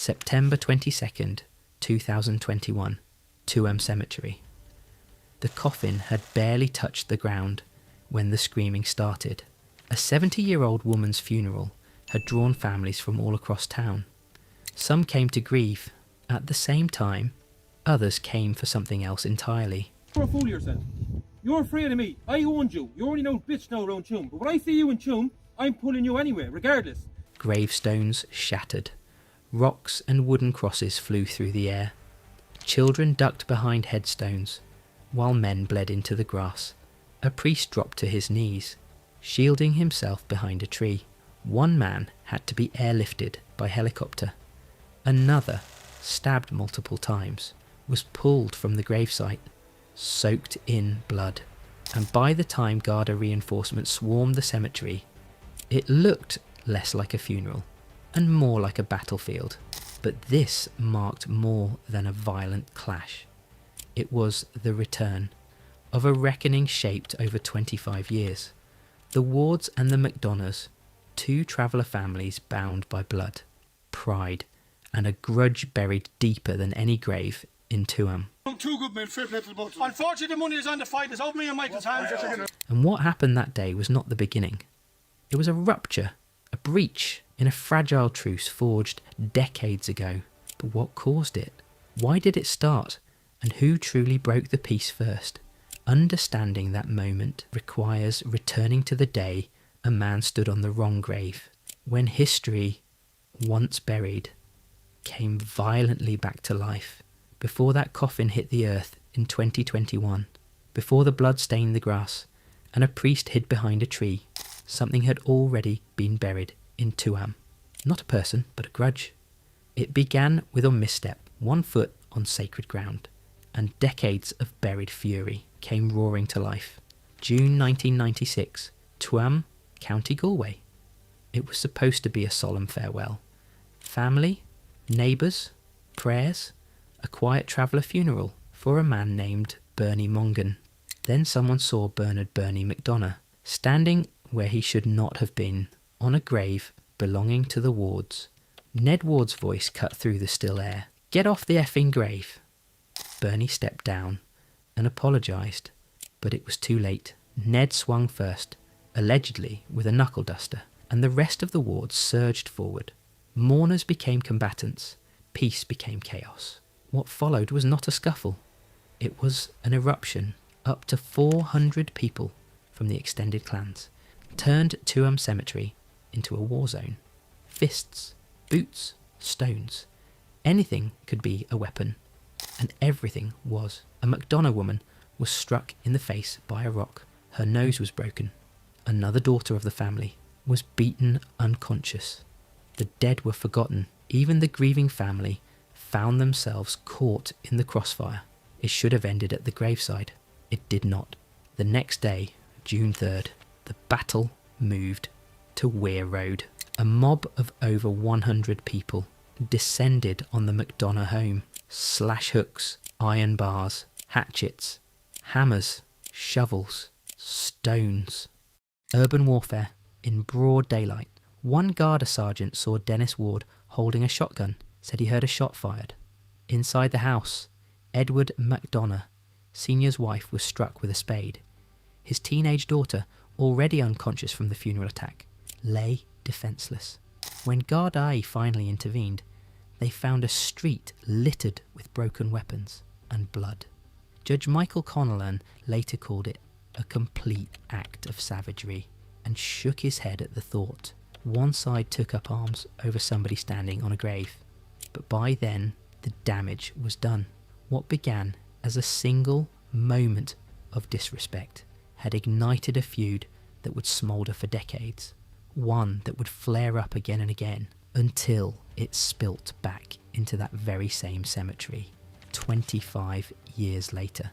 September 22nd, 2021, Tuam Cemetery. The coffin had barely touched the ground when the screaming started. A 70-year-old woman's funeral had drawn families from all across town. Some came to grieve. At the same time, others came for something else entirely. You're a fool of yourself. You're afraid of me. I owned you. You're only no bitch now around Tuam. But when I see you in Tuam, I'm pulling you anyway, regardless. Gravestones shattered. Rocks and wooden crosses flew through the air. Children ducked behind headstones, while men bled into the grass. A priest dropped to his knees, shielding himself behind a tree. One man had to be airlifted by helicopter. Another, stabbed multiple times, was pulled from the gravesite, soaked in blood. And by the time Garda reinforcements swarmed the cemetery, it looked less like a funeral and more like a battlefield. But this marked more than a violent clash. It was the return of a reckoning shaped over 25 years. The Wards and the McDonaghs, two traveller families bound by blood, pride, and a grudge buried deeper than any grave in Tuam. Too good men, fair play to the both. Unfortunately, the money is on the fight. It's over me and Michael's hands. And what happened that day was not the beginning. It was a rupture, a breach in a fragile truce forged decades ago. But what caused it? Why did it start? And who truly broke the peace first? Understanding that moment requires returning to the day a man stood on the wrong grave, when history, once buried, came violently back to life. Before that coffin hit the earth in 2021, before the blood stained the grass and a priest hid behind a tree, something had already been buried in Tuam. Not a person, but a grudge. It began with a misstep, 1 foot on sacred ground, and decades of buried fury came roaring to life. June 1996, Tuam, County Galway. It was supposed to be a solemn farewell. Family, neighbours, prayers, a quiet traveller funeral for a man named Bernie Mongan. Then someone saw Bernard Bernie McDonagh standing where he should not have been, on a grave belonging to the Wards. Ned Ward's voice cut through the still air. "Get off the effing grave." Bernie stepped down and apologised, but it was too late. Ned swung first, allegedly with a knuckle duster, and the rest of the Wards surged forward. Mourners became combatants. Peace became chaos. What followed was not a scuffle. It was an eruption. Up to 400 people from the extended clans turned Tuam Cemetery into a war zone. Fists, boots, stones. Anything could be a weapon. And everything was. A McDonagh woman was struck in the face by a rock. Her nose was broken. Another daughter of the family was beaten unconscious. The dead were forgotten. Even the grieving family found themselves caught in the crossfire. It should have ended at the graveside. It did not. The next day, June 3rd, the battle moved to Weir Road. A mob of over 100 people descended on the McDonagh home. Slash hooks, iron bars, hatchets, hammers, shovels, stones. Urban warfare in broad daylight. One Garda sergeant saw Dennis Ward holding a shotgun, said he heard a shot fired. Inside the house, Edward McDonaghs, Senior's wife, was struck with a spade. His teenage daughter, already unconscious from the funeral attack, lay defenceless. When Gardaí finally intervened, they found a street littered with broken weapons and blood. Judge Michael Connellan later called it a complete act of savagery and shook his head at the thought. One side took up arms over somebody standing on a grave, but by then the damage was done. What began as a single moment of disrespect had ignited a feud that would smoulder for decades, one that would flare up again and again until it spilt back into that very same cemetery 25 years later.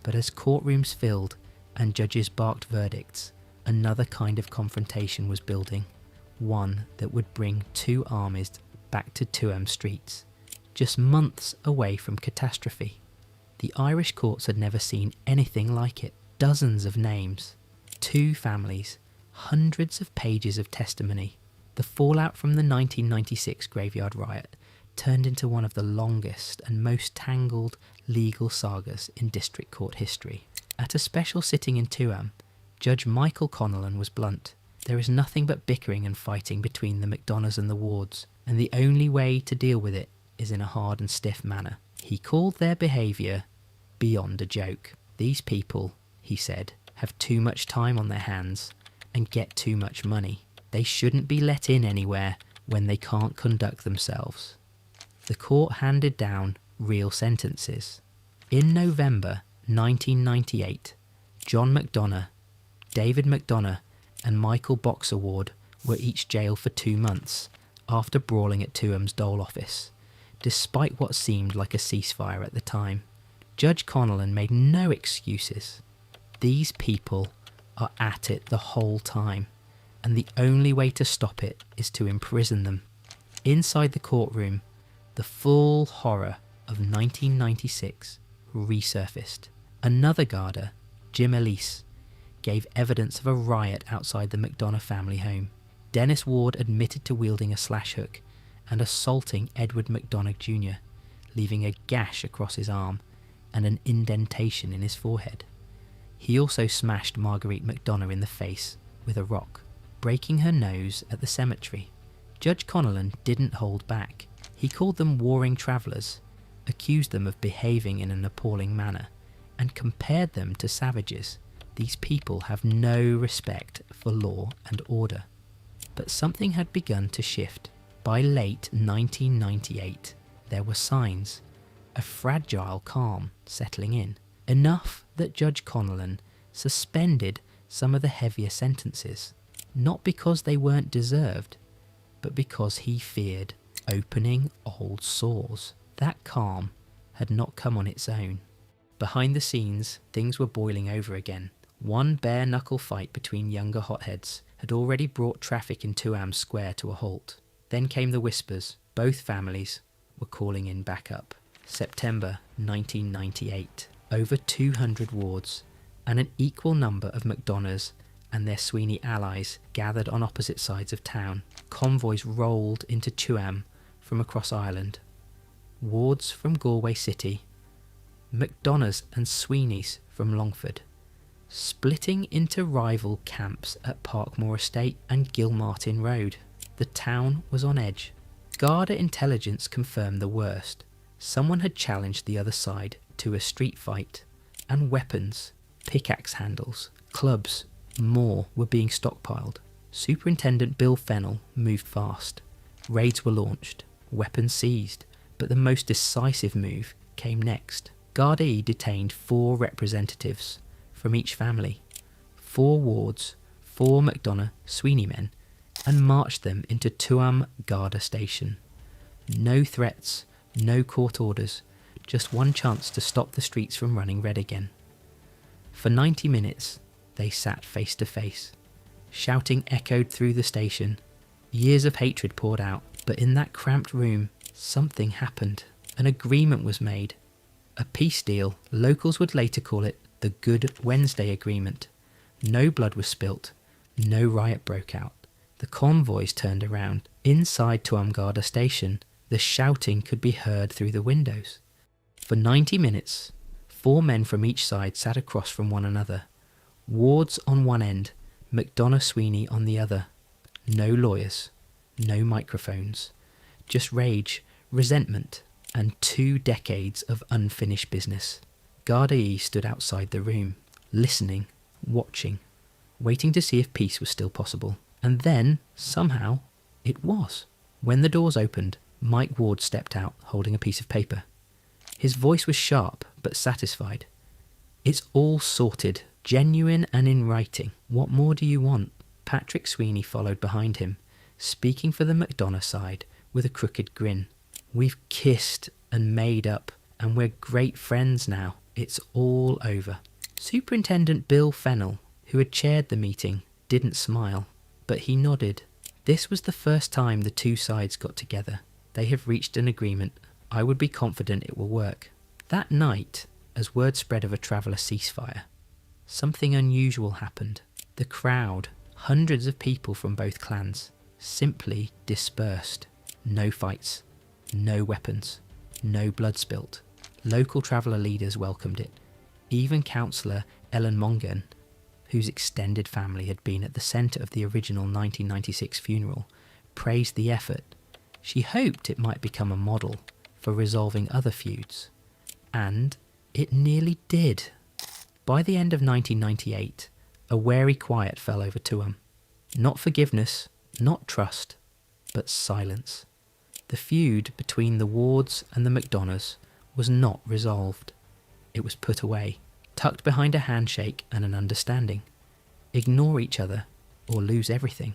But as courtrooms filled and judges barked verdicts, another kind of confrontation was building, one that would bring two armies back to Tuam streets, just months away from catastrophe. The Irish courts had never seen anything like it. Dozens of names, 2 families, hundreds of pages of testimony. The fallout from the 1996 graveyard riot turned into one of the longest and most tangled legal sagas in district court history. At a special sitting in Tuam, Judge Michael Connellan was blunt. There is nothing but bickering and fighting between the McDonaghs and the wards, and the only way to deal with it is in a hard and stiff manner. He called their behaviour beyond a joke. These people, he said, have too much time on their hands and get too much money. They shouldn't be let in anywhere when they can't conduct themselves. The court handed down real sentences. In November 1998, John McDonagh, David McDonaghs and Michael Boxer Ward were each jailed for 2 months after brawling at Tuam's dole office, despite what seemed like a ceasefire at the time. Judge Connellan made no excuses. These people are at it the whole time, and the only way to stop it is to imprison them. Inside the courtroom, the full horror of 1996 resurfaced. Another Garda, Jim Elise, gave evidence of a riot outside the McDonaghs family home. Dennis Ward admitted to wielding a slash hook and assaulting Edward McDonagh Jr., leaving a gash across his arm and an indentation in his forehead. He also smashed Marguerite McDonaghs in the face with a rock, breaking her nose at the cemetery. Judge Connellan didn't hold back. He called them warring travellers, accused them of behaving in an appalling manner, and compared them to savages. These people have no respect for law and order. But something had begun to shift. By late 1998, there were signs, a fragile calm settling in, enough that Judge Connellan suspended some of the heavier sentences, not because they weren't deserved, but because he feared opening old sores. That calm had not come on its own. Behind the scenes, things were boiling over again. One bare-knuckle fight between younger hotheads had already brought traffic in Tuam Square to a halt. Then came the whispers. Both families were calling in backup. September 1998. Over 200 wards and an equal number of McDonaghs and their Sweeney allies gathered on opposite sides of town. Convoys rolled into Tuam from across Ireland. Wards from Galway City, McDonaghs and Sweeneys from Longford, splitting into rival camps at Parkmore Estate and Gilmartin Road. The town was on edge. Garda intelligence confirmed the worst. Someone had challenged the other side to a street fight, and weapons, pickaxe handles, clubs, more were being stockpiled. Superintendent Bill Fennell moved fast. Raids were launched, weapons seized, but the most decisive move came next. Gardaí detained 4 representatives from each family, 4 wards, 4 McDonaghs Sweeney men, and marched them into Tuam Garda Station. No threats, no court orders, just one chance to stop the streets from running red again. For 90 minutes, they sat face to face. Shouting echoed through the station. Years of hatred poured out, but in that cramped room, something happened. An agreement was made. A peace deal. Locals would later call it the Good Wednesday Agreement. No blood was spilt. No riot broke out. The convoys turned around. Inside Tuam Garda Station, the shouting could be heard through the windows. For 90 minutes, 4 men from each side sat across from one another. Wards on one end, McDonaghs Sweeney on the other. No lawyers, no microphones. Just rage, resentment, and 2 decades of unfinished business. Gardaí stood outside the room, listening, watching, waiting to see if peace was still possible. And then, somehow, it was. When the doors opened, Mike Ward stepped out, holding a piece of paper. His voice was sharp, but satisfied. "It's all sorted, genuine and in writing. What more do you want?" Patrick Sweeney followed behind him, speaking for the McDonaghs side with a crooked grin. "We've kissed and made up, and we're great friends now. It's all over." Superintendent Bill Fennell, who had chaired the meeting, didn't smile, but he nodded. This was the first time the 2 sides got together. They have reached an agreement. I would be confident it will work. That night, as word spread of a traveller ceasefire, something unusual happened. The crowd, hundreds of people from both clans, simply dispersed. No fights, no weapons, no blood spilt. Local traveller leaders welcomed it. Even councillor Ellen Mongan, whose extended family had been at the centre of the original 1996 funeral, praised the effort. She hoped it might become a model for resolving other feuds. And it nearly did. By the end of 1998, a wary quiet fell over Tuam. Not forgiveness, not trust, but silence. The feud between the Wards and the McDonaghs was not resolved. It was put away, tucked behind a handshake and an understanding. Ignore each other or lose everything.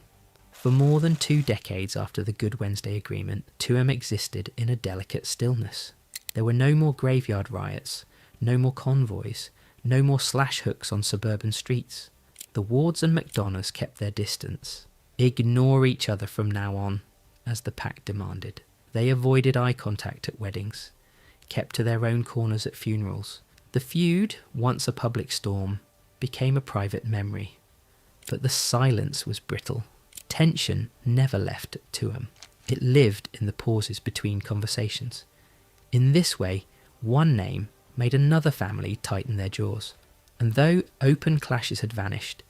For more than 2 decades after the Good Wednesday Agreement, Tuam existed in a delicate stillness. There were no more graveyard riots, no more convoys, no more slash hooks on suburban streets. The Wards and McDonaghs kept their distance. Ignore each other from now on, as the pact demanded. They avoided eye contact at weddings, kept to their own corners at funerals. The feud, once a public storm, became a private memory. But the silence was brittle. Tension never left Tuam. It lived in the pauses between conversations. In this way, one name made another family tighten their jaws. And though open clashes had vanished,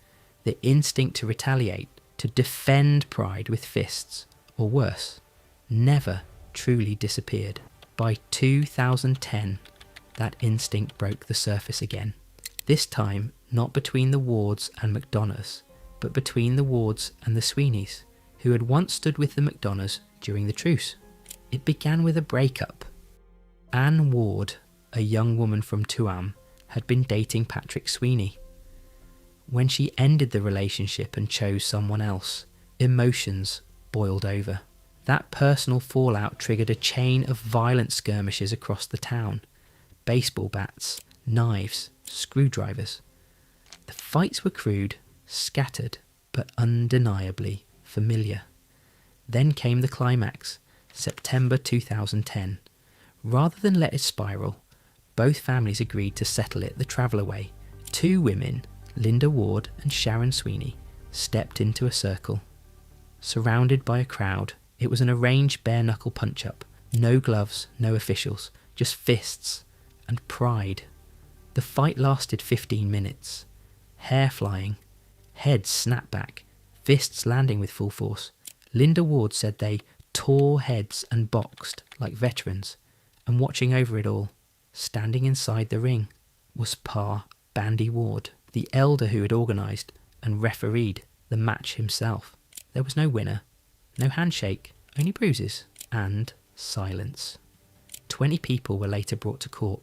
the instinct to retaliate, to defend pride with fists, or worse, never truly disappeared. By 2010, that instinct broke the surface again. This time, not between the Wards and McDonaghs, but between the Wards and the Sweeneys, who had once stood with the McDonaghs during the truce. It began with a breakup. Anne Ward, a young woman from Tuam, had been dating Patrick Sweeney. When she ended the relationship and chose someone else, emotions boiled over. That personal fallout triggered a chain of violent skirmishes across the town. Baseball bats, knives, screwdrivers. The fights were crude, scattered, but undeniably familiar. Then came the climax, September 2010. Rather than let it spiral, both families agreed to settle it the Traveller way. 2 women, Linda Ward and Sharon Sweeney, stepped into a circle. Surrounded by a crowd, it was an arranged bare-knuckle punch-up. No gloves, no officials, just fists and pride. The fight lasted 15 minutes. Hair flying, heads snapped back, fists landing with full force. Linda Ward said they tore heads and boxed like veterans, and watching over it all, standing inside the ring, was Pa Bandy Ward, the elder who had organised and refereed the match himself. There was no winner, no handshake, only bruises and silence. 20 people were later brought to court,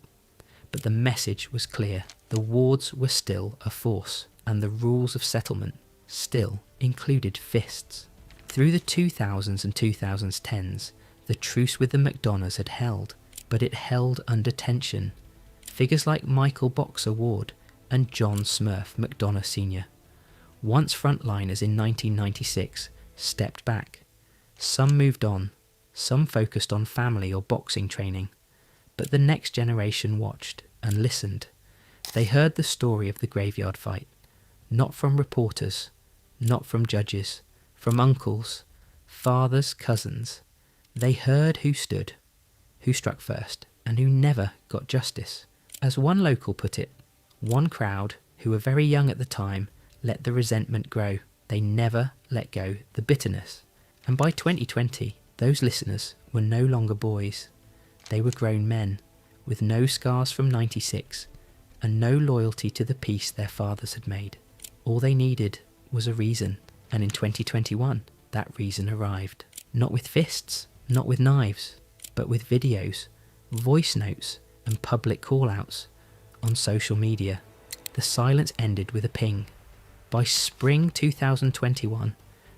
but the message was clear. The Wards were still a force, and the rules of settlement still included fists. Through the 2000s and 2010s, the truce with the McDonaghs had held, but it held under tension. Figures like Michael Boxer Ward and John Smurf McDonagh Sr., once frontliners in 1996, stepped back. Some moved on, some focused on family or boxing training, but the next generation watched and listened. They heard the story of the graveyard fight, not from reporters, not from judges, from uncles, fathers, cousins. They heard who stood, who struck first, and who never got justice. As one local put it, one crowd, who were very young at the time, let the resentment grow. They never let go the bitterness. And by 2020, those listeners were no longer boys. They were grown men, with no scars from 96, and no loyalty to the peace their fathers had made. All they needed was a reason, and in 2021, that reason arrived. Not with fists, not with knives, but with videos, voice notes, and public call-outs. On social media, the silence ended with a ping. By spring 2021,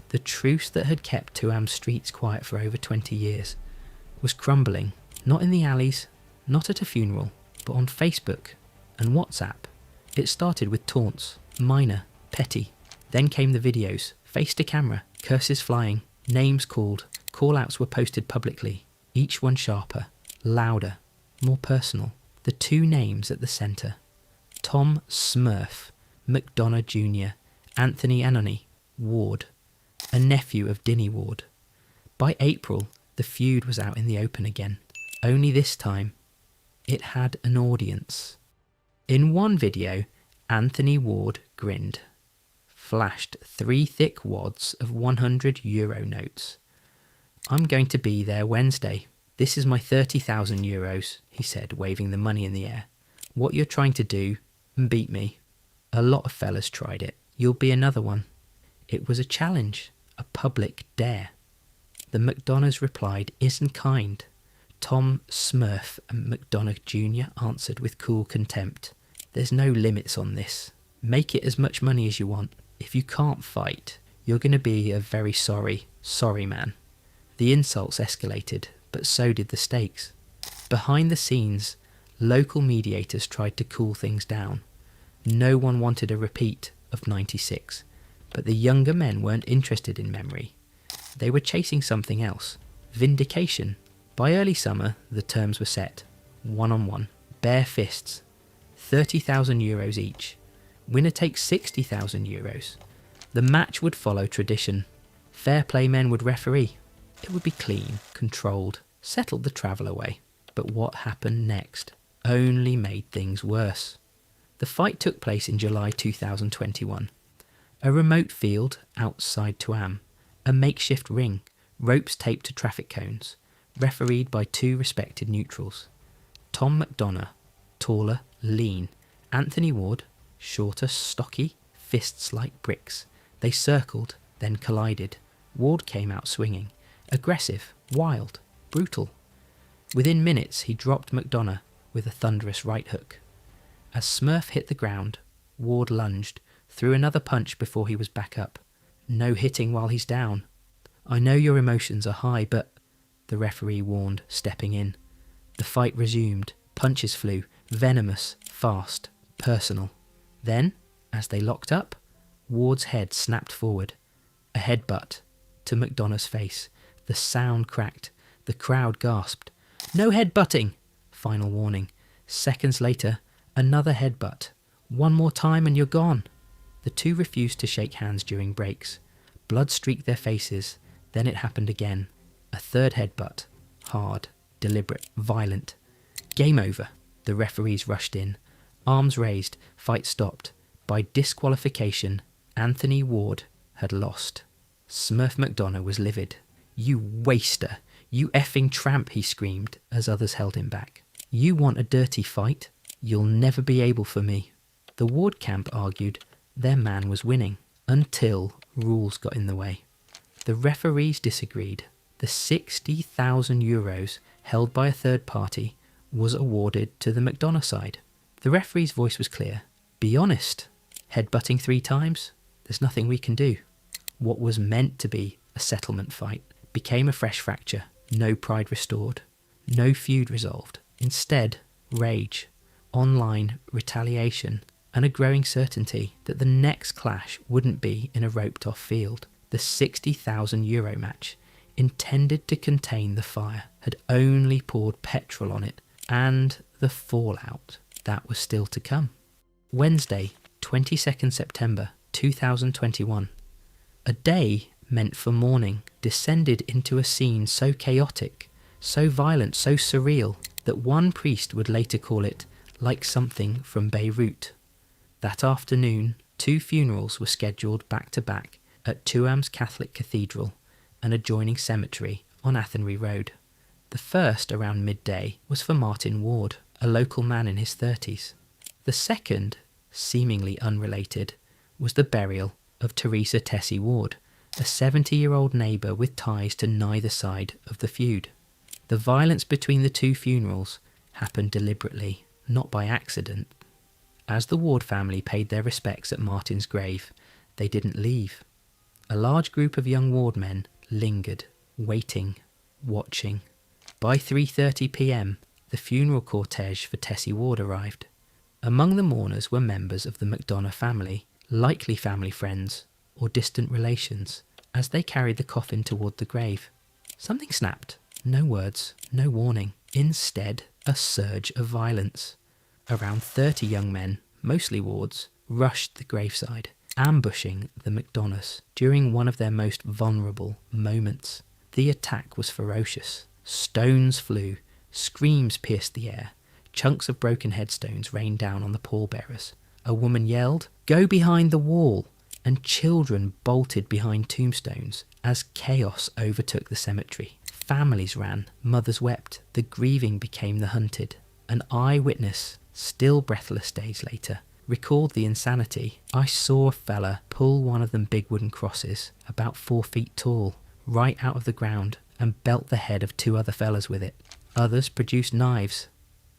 the truce that had kept Tuam's streets quiet for over 20 years was crumbling, not in the alleys, not at a funeral, but on Facebook and WhatsApp. It started with taunts, minor, petty. Then came the videos, face to camera, curses flying, names called, call-outs were posted publicly, each one sharper, louder, more personal. The 2 names at the centre, Tom Smurf McDonough Jr., Anthony Anony Ward, a nephew of Dinny Ward. By April, The feud was out in the open again. Only this time, it had an audience. In one video, Anthony Ward grinned, flashed 3 thick wads of €100 notes. "I'm going to be there Wednesday. This is my 30,000 euros, he said, waving the money in the air. "What you're trying to do, beat me. A lot of fellas tried it. You'll be another one." It was a challenge, a public dare. The McDonaghs replied, "Isn't kind." Tom Smurf and McDonagh Jr. answered with cool contempt, "There's no limits on this. Make it as much money as you want. If you can't fight, you're going to be a very sorry man." The insults escalated, but so did the stakes. Behind the scenes, local mediators tried to cool things down. No one wanted a repeat of '96, but the younger men weren't interested in memory. They were chasing something else, vindication. By early summer, the terms were set. 1-on-1, bare fists, 30,000 euros each. Winner takes 60,000 euros. The match would follow tradition. Fair play men would referee. It would be clean, controlled, settled the travel away. But what happened next only made things worse. The fight took place in July 2021. A remote field outside Tuam, a makeshift ring, ropes taped to traffic cones, refereed by 2 respected neutrals. Tom McDonaghs, taller, lean. Anthony Ward, shorter, stocky, fists like bricks. They circled, then collided. Ward came out swinging. Aggressive, wild, brutal. Within minutes he dropped McDonaghs with a thunderous right hook. As Smurf hit the ground, Ward lunged, threw another punch before he was back up. "No hitting while he's down. I know your emotions are high, but..." the referee warned, stepping in. The fight resumed. Punches flew, venomous, fast, personal. Then, as they locked up, Ward's head snapped forward. A headbutt to McDonagh's face. The sound cracked. The crowd gasped. "No headbutting!" Final warning. Seconds later, another headbutt. "One more time and you're gone." The 2 refused to shake hands during breaks. Blood streaked their faces. Then it happened again. A third headbutt. Hard, deliberate, violent. Game over. The referees rushed in. Arms raised. Fight stopped. By disqualification, Anthony Ward had lost. Smurf McDonaghs was livid. "You waster! You effing tramp!" he screamed as others held him back. "You want a dirty fight? You'll never be able for me." The Ward camp argued their man was winning, until rules got in the way. The referees disagreed. The 60,000 euros held by a third party was awarded to the McDonaghs side. The referee's voice was clear. "Be honest. Headbutting 3 times? There's nothing we can do." What was meant to be a settlement fight became a fresh fracture. No pride restored. No feud resolved. Instead, rage, online retaliation, and a growing certainty that the next clash wouldn't be in a roped-off field. The 60,000 euro match, intended to contain the fire, had only poured petrol on it, and the fallout that was still to come. Wednesday, 22nd September 2021. A day meant for mourning descended into a scene so chaotic, so violent, so surreal, that one priest would later call it like something from Beirut. That afternoon, 2 funerals were scheduled back-to-back at Tuam's Catholic Cathedral, an adjoining cemetery on Athenry Road. The first, around midday, was for Martin Ward, a local man in his 30s. The second, seemingly unrelated, was the burial of Teresa Tessie Ward, a 70-year-old neighbour with ties to neither side of the feud. The violence between the 2 funerals happened deliberately, not by accident. As the Ward family paid their respects at Martin's grave, they didn't leave. A large group of young Ward men lingered, waiting, watching. By 3:30 p.m, the funeral cortege for Tessie Ward arrived. Among the mourners were members of the McDonaghs family, likely family friends or distant relations, as they carried the coffin toward the grave. Something snapped. No words, no warning. Instead, a surge of violence. Around 30 young men, mostly Wards, rushed the graveside, ambushing the McDonaghs during one of their most vulnerable moments. The attack was ferocious. Stones flew, screams pierced the air, chunks of broken headstones rained down on the pallbearers. A woman yelled, "Go behind the wall!" and children bolted behind tombstones as chaos overtook the cemetery. Families ran, mothers wept, the grieving became the hunted. An eyewitness, still breathless days later, recalled the insanity. "I saw a fella pull one of them big wooden crosses, about 4 feet tall, right out of the ground and belt the head of 2 other fellas with it. Others produced knives,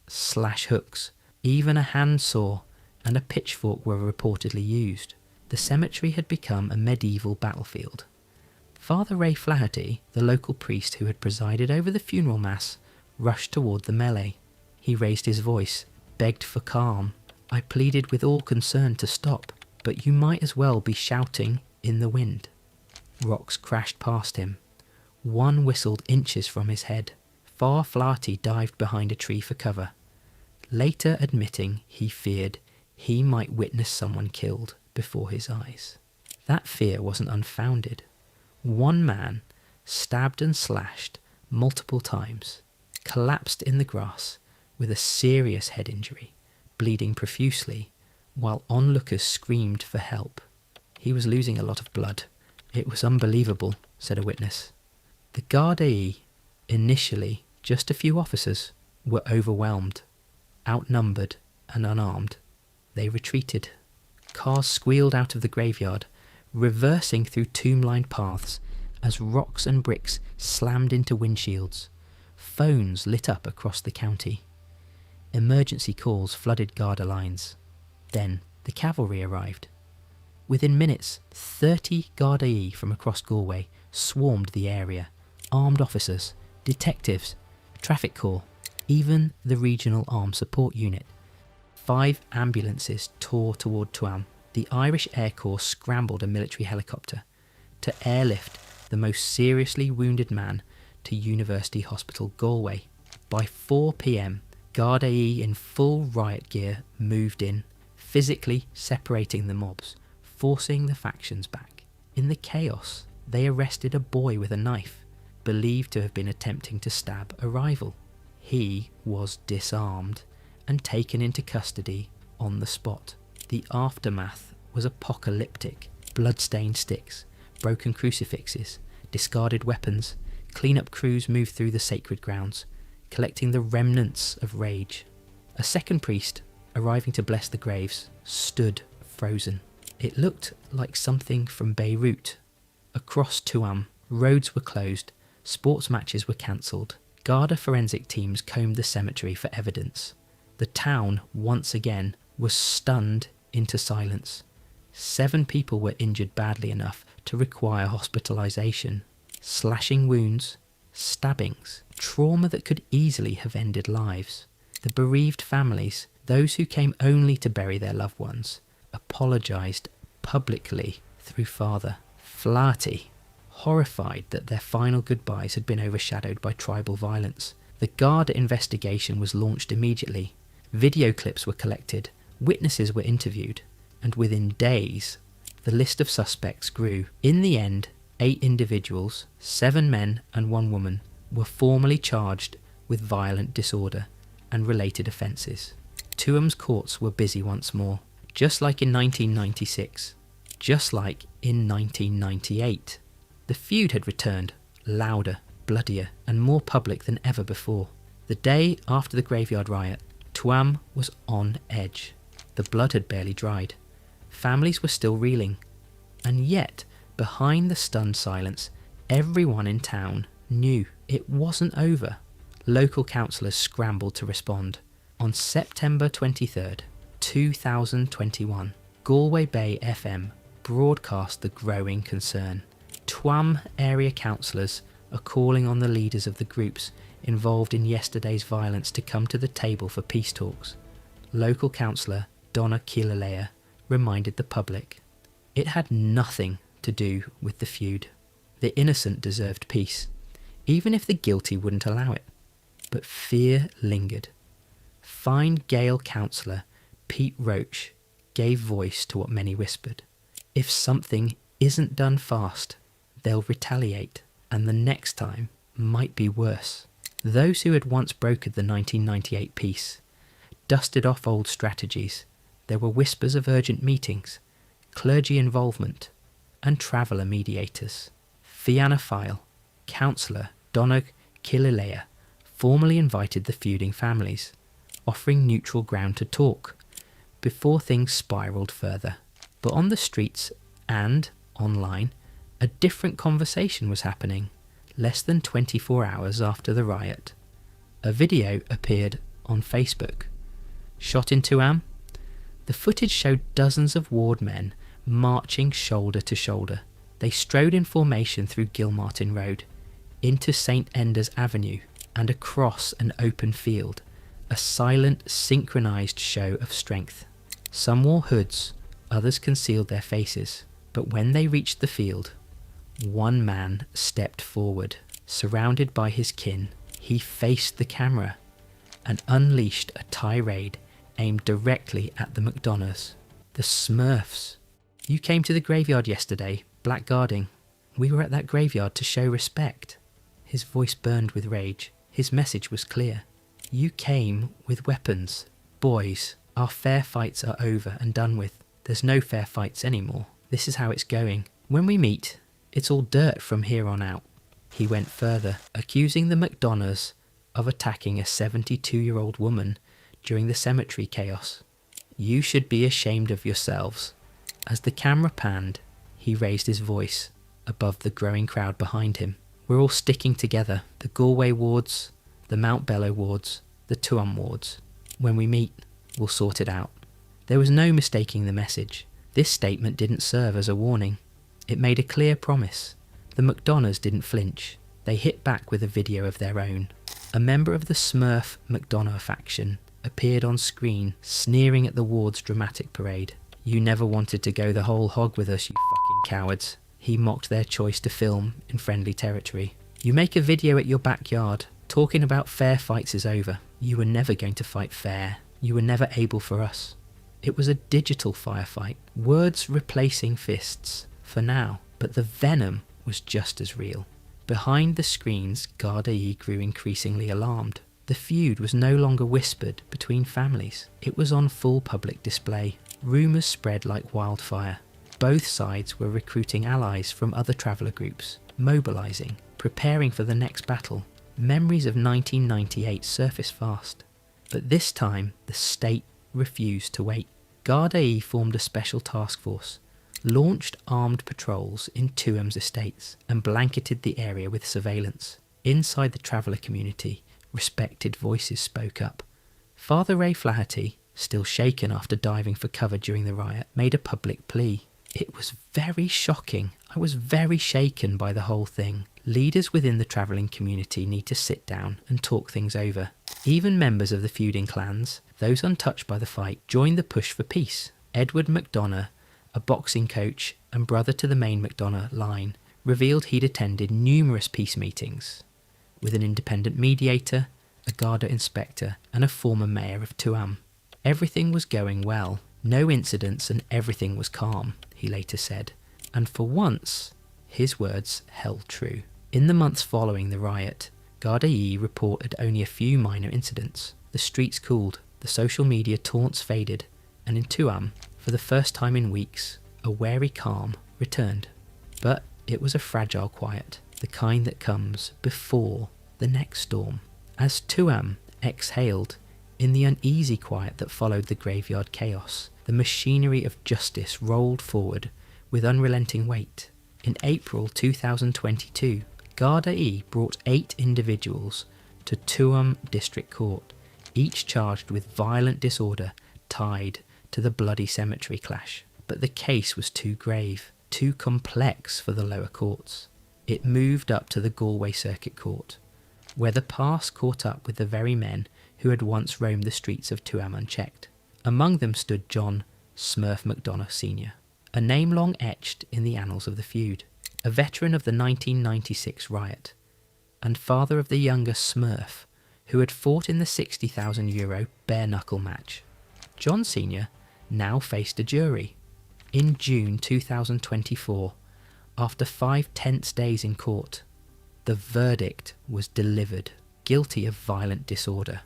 slash hooks, even a handsaw and a pitchfork were reportedly used. The cemetery had become a medieval battlefield." Father Ray Flaherty, the local priest who had presided over the funeral mass, rushed toward the melee. He raised his voice, begged for calm. "I pleaded with all concerned to stop, but you might as well be shouting in the wind." Rocks crashed past him. One whistled inches from his head. Father Flaherty dived behind a tree for cover, later admitting he feared he might witness someone killed before his eyes. That fear wasn't unfounded. One man, stabbed and slashed multiple times, collapsed in the grass with a serious head injury, bleeding profusely, while onlookers screamed for help. "He was losing a lot of blood. It was unbelievable," said a witness. The Gardaí, initially just a few officers, were overwhelmed. Outnumbered and unarmed, they retreated. Cars squealed out of the graveyard, reversing through tomb-lined paths as rocks and bricks slammed into windshields. Phones lit up across the county. Emergency calls flooded Garda lines. Then the cavalry arrived. Within minutes, 30 Gardaí from across Galway swarmed the area. Armed officers, detectives, traffic corps, even the regional armed support unit. 5 ambulances tore toward Tuam. The Irish Air Corps scrambled a military helicopter to airlift the most seriously wounded man to University Hospital Galway. By 4 p.m, Gardaí in full riot gear moved in, physically separating the mobs, forcing the factions back. In the chaos, they arrested a boy with a knife, believed to have been attempting to stab a rival. He was disarmed and taken into custody on the spot. The aftermath was apocalyptic. Blood-stained sticks, broken crucifixes, discarded weapons. Clean-up crews moved through the sacred grounds, collecting the remnants of rage. A second priest, arriving to bless the graves, stood frozen. It looked like something from Beirut. Across Tuam, roads were closed, sports matches were cancelled. Garda forensic teams combed the cemetery for evidence. The town, once again, was stunned into silence. 7 people were injured badly enough to require hospitalisation. Slashing wounds, stabbings, trauma that could easily have ended lives. The bereaved families, those who came only to bury their loved ones, apologised publicly through Father Flaherty, horrified that their final goodbyes had been overshadowed by tribal violence. The Garda investigation was launched immediately. Video clips were collected, witnesses were interviewed, and within days, the list of suspects grew. In the end, 8 individuals, 7 men and 1 woman, were formally charged with violent disorder and related offences. Tuam's courts were busy once more, just like in 1996, just like in 1998. The feud had returned, louder, bloodier, and more public than ever before. The day after the graveyard riot, Tuam was on edge. The blood had barely dried. Families were still reeling. And yet, behind the stunned silence, everyone in town knew it wasn't over. Local councillors scrambled to respond. On September 23rd, 2021, Galway Bay FM broadcast the growing concern. Tuam area councillors are calling on the leaders of the groups involved in yesterday's violence to come to the table for peace talks. Local councillor Donna Keelalea reminded the public it had nothing to do with the feud. The innocent deserved peace, even if the guilty wouldn't allow it. But fear lingered. Fine Gael councillor Pete Roach gave voice to what many whispered. If something isn't done fast, they'll retaliate. and the next time might be worse. Those who had once brokered the 1998 peace dusted off old strategies. There were whispers of urgent meetings, clergy involvement, and traveller mediators. Fianna Fáil, Councillor Donogh Killalea formally invited the feuding families, offering neutral ground to talk, before things spiralled further. But on the streets and online, a different conversation was happening. Less than 24 hours after the riot, a video appeared on Facebook. Shot in Tuam, the footage showed dozens of ward men marching shoulder to shoulder. They strode in formation through Gilmartin Road, into St Enda's Avenue, and across an open field, a silent, synchronised show of strength. Some wore hoods, others concealed their faces, but when they reached the field, one man stepped forward. Surrounded by his kin, he faced the camera and unleashed a tirade aimed directly at the McDonaghs. The Smurfs. You came to the graveyard yesterday, blackguarding. We were at that graveyard to show respect. His voice burned with rage. His message was clear. You came with weapons. Boys, our fair fights are over and done with. There's no fair fights anymore. This is how it's going. When we meet, it's all dirt from here on out. He went further, accusing the McDonaghs of attacking a 72-year-old woman during the cemetery chaos. You should be ashamed of yourselves. As the camera panned, he raised his voice above the growing crowd behind him. We're all sticking together, the Galway wards, the Mount Bellow wards, the Tuam wards. When we meet, we'll sort it out. There was no mistaking the message. This statement didn't serve as a warning. It made a clear promise. The McDonaghs didn't flinch. They hit back with a video of their own. A member of the Smurf McDonagh faction appeared on screen, sneering at the ward's dramatic parade. You never wanted to go the whole hog with us, you fucking cowards. He mocked their choice to film in friendly territory. You make a video at your backyard, talking about fair fights is over. You were never going to fight fair. You were never able for us. It was a digital firefight, words replacing fists, for now, but the venom was just as real. Behind the screens, Gardaí grew increasingly alarmed. The feud was no longer whispered between families. It was on full public display. Rumours spread like wildfire. Both sides were recruiting allies from other traveller groups, mobilising, preparing for the next battle. Memories of 1998 surfaced fast. But this time, the state refused to wait. Gardaí formed a special task force, launched armed patrols in Tuam's estates, and blanketed the area with surveillance. Inside the traveller community, respected voices spoke up. Father Ray Flaherty, still shaken after diving for cover during the riot, made a public plea. It was very shocking. I was very shaken by the whole thing. Leaders within the travelling community need to sit down and talk things over. Even members of the feuding clans, those untouched by the fight, joined the push for peace. Edward McDonagh, a boxing coach and brother to the main McDonagh line, revealed he'd attended numerous peace meetings with an independent mediator, a Garda inspector, and a former mayor of Tuam. Everything was going well. No incidents and everything was calm, he later said. And for once, his words held true. In the months following the riot, Gardaí reported only a few minor incidents. The streets cooled, the social media taunts faded, and in Tuam, for the first time in weeks, a wary calm returned. But it was a fragile quiet, the kind that comes before the next storm. As Tuam exhaled in the uneasy quiet that followed the graveyard chaos, the machinery of justice rolled forward with unrelenting weight. In April 2022, Gardaí brought 8 individuals to Tuam District Court, each charged with violent disorder tied to the bloody cemetery clash. But the case was too grave, too complex for the lower courts. It moved up to the Galway Circuit Court, where the past caught up with the very men who had once roamed the streets of Tuam unchecked. Among them stood John Smurf McDonagh Sr., a name long etched in the annals of the feud, a veteran of the 1996 riot, and father of the younger Smurf, who had fought in the €60,000 bare-knuckle match. John Sr. now faced a jury. In June 2024, after 5 tense days in court, The verdict was delivered, guilty of violent disorder.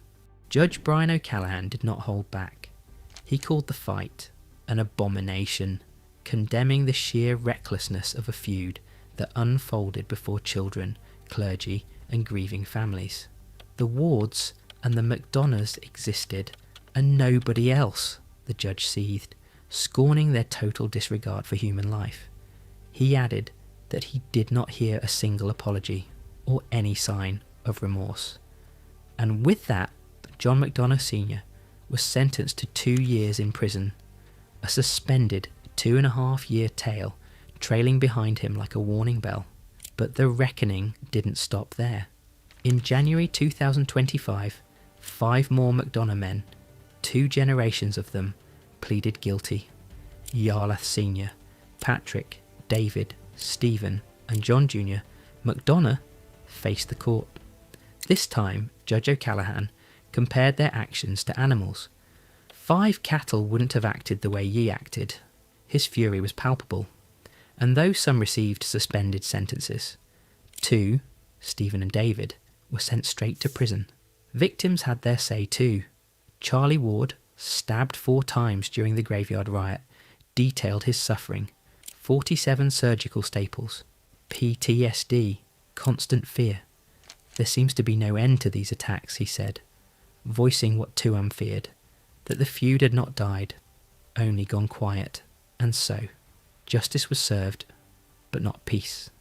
Judge Brian O'Callaghan did not hold back. He called the fight an abomination, condemning the sheer recklessness of a feud that unfolded before children, clergy and grieving families. The wards and the McDonaghs existed, and nobody else, the judge seethed, scorning their total disregard for human life. He added that he did not hear a single apology or any sign of remorse. And with that, John McDonagh Sr. was sentenced to 2 years in prison, a suspended 2.5-year tale trailing behind him like a warning bell. But the reckoning didn't stop there. In January 2025, 5 more McDonagh men, 2 generations of them, pleaded guilty. Yarlath Sr., Patrick, David, Stephen and John Jr. McDonagh faced the court. This time, Judge O'Callaghan compared their actions to animals. 5 cattle wouldn't have acted the way ye acted. His fury was palpable. And though some received suspended sentences, 2, Stephen and David, were sent straight to prison. Victims had their say too. Charlie Ward, stabbed 4 times during the graveyard riot, detailed his suffering. 47 surgical staples, PTSD, constant fear. There seems to be no end to these attacks, he said, voicing what Tuam feared, that the feud had not died, only gone quiet. And so, justice was served, but not peace.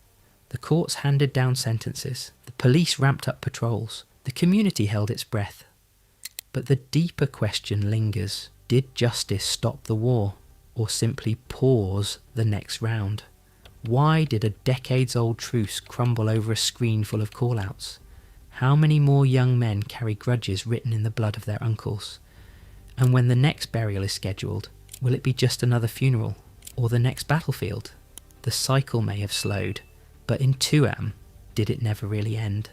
The courts handed down sentences, the police ramped up patrols, the community held its breath. But the deeper question lingers. Did justice stop the war, or simply pause the next round? Why did a decades-old truce crumble over a screen full of call-outs? How many more young men carry grudges written in the blood of their uncles? And when the next burial is scheduled, will it be just another funeral, or the next battlefield? The cycle may have slowed, but in Tuam, did it never really end?